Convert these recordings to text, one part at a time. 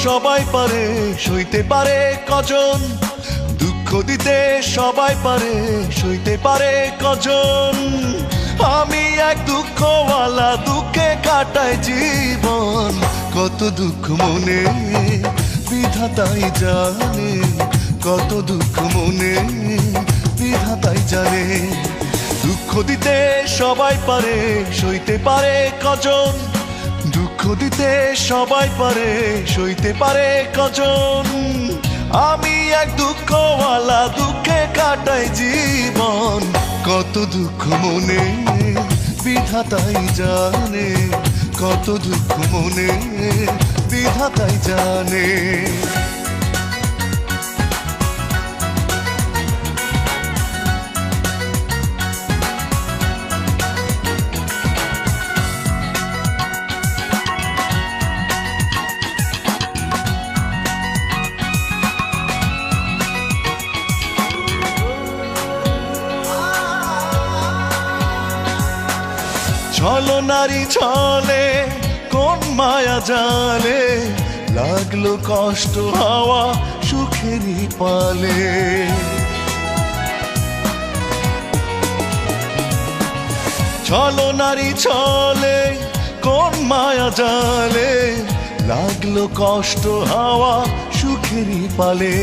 সবাই পারে, সইতে পারে কজন? দুঃখ দিতে সবাই পারে, সইতে পারে কজন? আমি এক দুঃখওয়ালা, দুঃখে কাটাই জীবন। কত দুঃখ মনে বিধাতাই জানে, কত দুঃখ মনে বিধাতাই জানে। দুঃখ দিতে সবাই পারে, সইতে পারে কজন? দুঃখ দিতে সবাই পারে, সইতে পারে কজন? আমি এক দুঃখওয়ালা, দুঃখে কাটাই জীবন। কত দুঃখ মনে বিধাতাই জানে, কত দুঃখ মনে বিধাতাই জানে। ছলো নারী ছলে কোন মায়া জালে, লাগলো কষ্ট হাওয়া সুখেরই পালে। ছলো নারী ছলে কোন মায়া জালে, লাগলো কষ্ট হাওয়া সুখেরই পালে।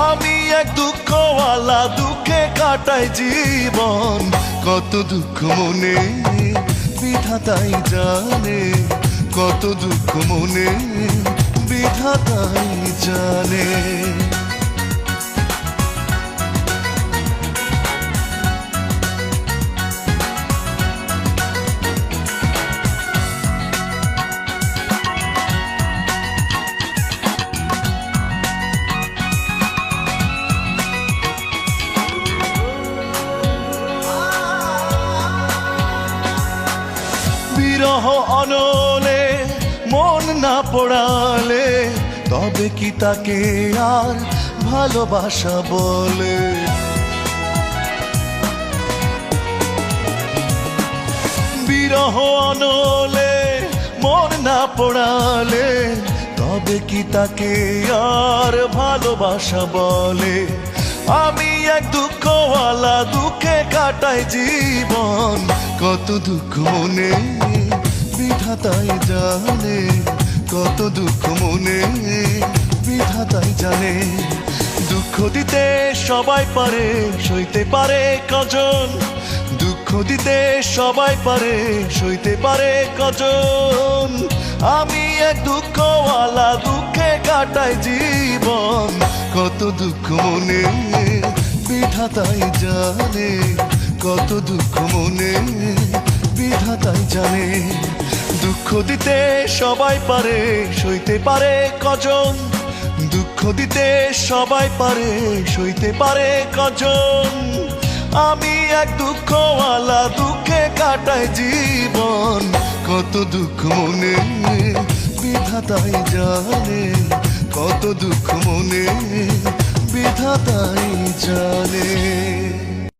আমি এক দুঃখওয়ালা, দুঃখে কাটাই জীবন। কত দুঃখ মনে বিধাতাই জানে, কত দুঃখ মনে বিধাতাই জানে। বিরহ অনলে মন না পড়ালে, তবে কি তাকে আর ভালোবাসা বলে? বিরহ অনলে মন না পড়ালে, তবে কি তাকে আর ভালোবাসা বলে? আমি এক দুঃখওয়ালা, দুঃখে কাটাই জীবন। কত দুঃখ মনে বিধাতাই জানে, কত দুঃখ মনে বিধাতাই জানে। দুঃখ দিতে সবাই পারে, সইতে পারে কজন? দুঃখ দিতে সবাই পারে, সইতে পারে কজন? আমি এক দুঃখওয়ালা, দুঃখে কাটাই জীবন। কত দুঃখ মনে বিধাতাই জানে, কত দুঃখ মনে বিধাতাই জানে। দুঃখ দিতে সবাই পারে, সইতে পারে কজন? দুঃখ দিতে সবাই পারে, সইতে পারে কজন? আমি এক দুঃখওয়ালা, দুঃখে কাটাই জীবন। কত দুঃখ মনে বিধাতাই জানে,